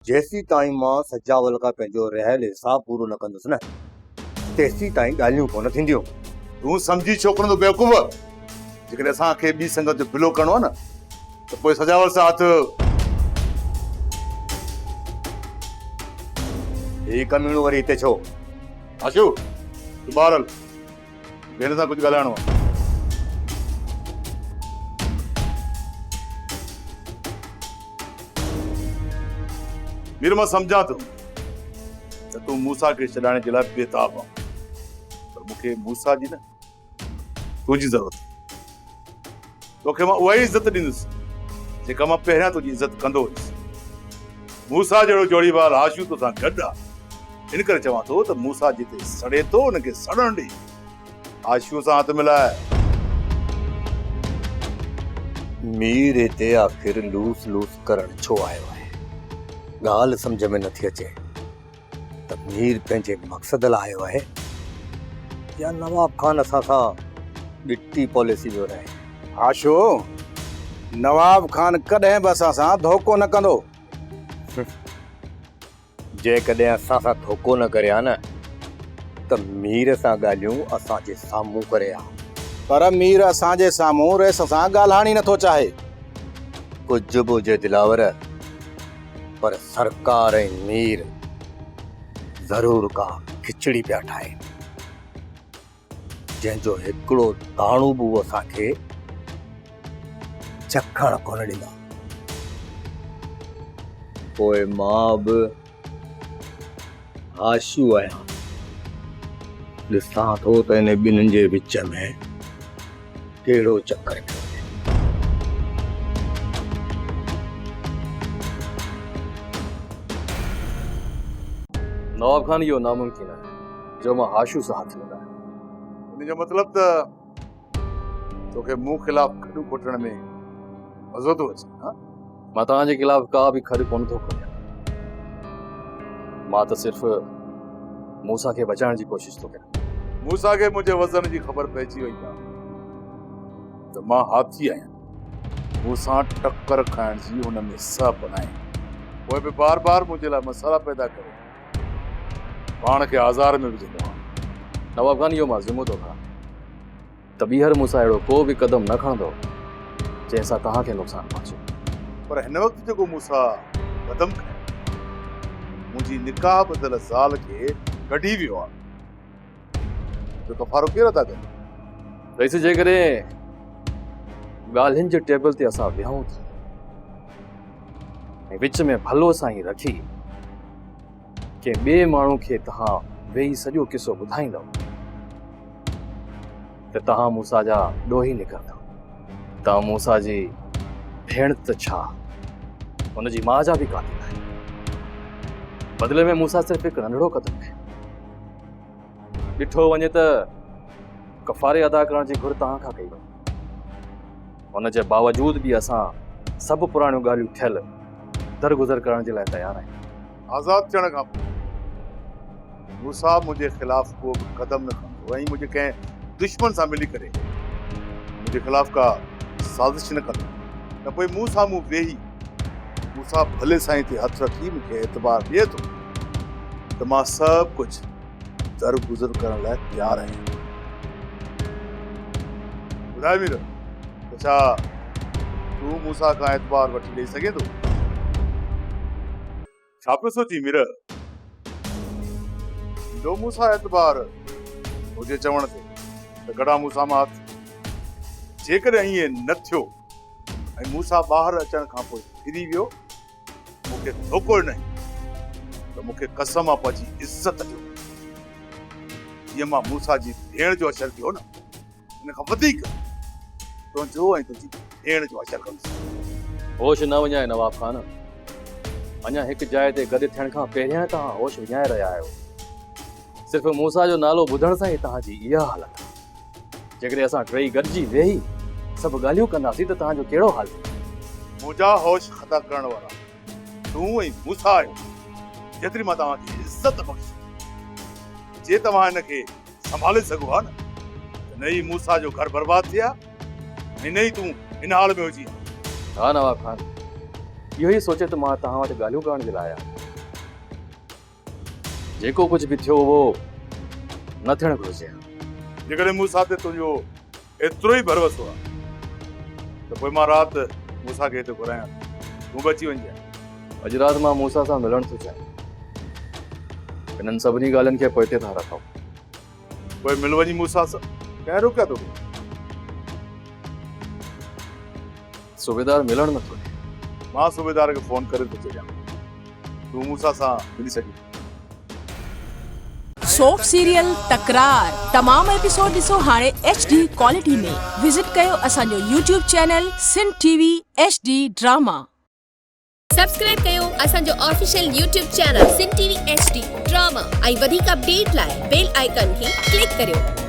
जेसी ताईं मां सजावल का पंहिंजो रहियल हिसाब पूरो न कंदुसि न तेसी ताईं ॻाल्हियूं कोन थींदियूं। तूं समझी छोकिरो तो बेवकूफ़ जेकॾहिं असांखे ॿी संगत जो बिलो करणो आहे न त पोइ सजावल सां हथ ही कमीणो वरी हिते छो? आशू तूं ॿाहिरि हल भेण सां कुझु ॻाल्हाइणो आहे। वीर मां सम्झां थो त तूं मूसा खे छॾाइण जे लाइ बेताब आहे, पर मूंखे मूसा जी न तुंहिंजी ज़रूरत आहे। तोखे मां उहा ई इज़त ॾींदुसि जेका मां पहिरियां तुंहिंजी इज़त कंदो हुयुसि। मूसा जहिड़ो जोड़ीवार आशू तोसां गॾु आहे, इन करे चवां थो त मूसा जिते सड़े थो उनखे सड़ण ॾे, आशूअ सां हथ मिलाए। मीर हिते आख़िर लूस लूस करण छो आयो आहे? ॻाल्हि सम्झ में नथी अचे त मीर पंहिंजे मक़सद लाइ आयो आहे या नवाब खान असां सां ॾिटी पॉलिसी जो रहे। आशो नवाब खान कॾहिं बि असां सां धोखो न कंदो। जेकॾहिं असां सां धोखो न करे हा न त मीर सां ॻाल्हियूं असांजे साम्हूं करे हा। पर मीर असांजे साम्हूं रेस सां ॻाल्हाइण ई नथो चाहे। कुझु बि हुजे दिलावर, पर सरकार ऐं मीर ज़रूर का खिचड़ी पिया ठाहे जंहिंजो हिकिड़ो दाणो बि असांखे चखण कोन ॾींदा। पोइ मां बि आशू आहियां, ॾिसां थो त इन ॿिन्हिनि जे विच में कहिड़ो चक्कर पियो। नवाब खान इहो नामुमकिन आहे जो मां आशू सां हथ मिलायां। इन जो मतिलब त तोखे मूं ख़िलाफ़ खॾू खोटण में मज़ो थो अचे। मां तव्हांजे ख़िलाफ़ का बि खॾ कोन थो खोलियां, मां त सिर्फ़ मूसा खे बचाइण जी कोशिश थो कयां। मूसा खे मुंहिंजे वज़न जी ख़बर पइजी वई आहे त मां हाथी आहियां, मूंसां टक्कर खाइण जी हुन में सभु बनाए, पोइ बि बार बार मुंहिंजे लाइ मसाला पैदा करे पाण खे आज़ार में विझंदो आहे। नवाब खान इहो मां ज़िम्मो थो खणां त ॿीहर मूंसां अहिड़ो को बि क़दम न खणंदो जंहिंसां तव्हांखे नुक़सानु पहुचे। पर हिन वक़्तु जेको मूंसा क़दम खणे मुंहिंजी निकाह बदल ज़ाल खे कढी वियो आहे, जो कफ़ारो केरु अदा करे? रईस जेकॾहिं ॻाल्हियुनि जे टेबल ते असां विहूं था ऐं विच में भलो साईं रखी के ॿिए माण्हू खे तव्हां वेही सॼो किसो ॿुधाईंदव त तव्हां मूसा जा ॾोही निकिरंदव। तव्हां मूसा जी भेण त छा, हुनजी माउ जा बि कातिल आहियो। बदिले में मूसा सिर्फ़ु हिकु नंढड़ो क़दम खंयो। ॾिठो वञे त कफ़ारे अदा करण जी घुर तव्हां खां कई वई, हुन जे बावजूद बि असां सभु पुराणियूं ॻाल्हियूं थियल दरगुज़र करण जे लाइ तयार आहियूं। आज़ाद थियण खां पोइ मूसा मुंहिंजे ख़िलाफ़ को बि क़दम न खणंदो ऐं मुंहिंजे कंहिं दुश्मन सां मिली करे मुंहिंजे ख़िलाफ़ का साज़िश न कंदो, त पोइ मूं साम्हूं वेही मूसा भले साईं ते हथ रखी मूंखे एतबार ॾिए थो त मां सभु कुझु दरगुज़र करण लाइ तयारु आहियां। ॿुधाए वीर, त छा तूं मूसा खां एतबार वठी ॾेई सघे थो? छा पियो सोची मीर? जो मूसा एतबार हुजे चवण ते त गड़ा मूसा मां हथ। जेकॾहिं ईअं न थियो ऐं मूसा ॿाहिरि अचण खां पोइ फिरी वियो, मूंखे धोखो ॾिनई त मूंखे कसम आहे पंहिंजी इज़त जो, जीअं मां मूसा जी भेण जो अशर कयो न, इन खां वधीक तुंहिंजो ऐं तुंहिंजी भेण जो अशर कंदुसि। होश न विञाए नवाब खान, अञा हिकु जाइ ते गॾु थियण खां पहिरियां तव्हां होश विञाए रहिया आहियो। सिर्फ़ु मूसा जो नालो ॿुधण सां ई तव्हांजी इहा हालत आहे। जेकॾहिं असां टई गॾिजी वेही सभु ॻाल्हियूं कंदासीं त तव्हांजो कहिड़ो हाल? मुंहिंजा होश ख़ता करण वारा तूं ऐं मूसा आहियो। जेतिरी मां तव्हांखे इज़त बख़्शी, जे तव्हां हिनखे संभाले सघो हा न, त न ई मूसा जो घर बर्बाद थिया ऐं न ई तूं हिन हाल में हुजी। हा नवाब खान, इहो ई सोचे त मां तव्हां वटि ॻाल्हियूं करण जे लाइ आहियां। जेको कुछ भी थियो वो न थियण घुरिजे। जेकॾहिं मूंसां ते तुंहिंजो एतिरो ई भरोसो आहे त पोइ मां राति मूंसां खे हिते घुरायां तूं बि अची वञजांइ। अॼु राति मां मूंसां सां मिलण थो चाहियां। इन्हनि सभिनी ॻाल्हियुनि खे पोइ हिते था रखूं। पोइ मिल वञी मूंसां सां कंहिं रोकिया थो? सूबेदार मिलण नथो ॾे। मां सूबेदार खे फोन करे थो चयां तूं मूंसां सां मिली सघीं। सोप सीरियल तकरार तमाम एपिसोड ॾिसो हाणे HD क्वालिटी में। विजिट कयो असांजो YouTube channel Sindh TV HD drama. Subscribe कयो असांजो official YouTube channel Sindh TV HD drama ऐं वधीक अपडेट लाइ बेल आइकन खे क्लिक करियो।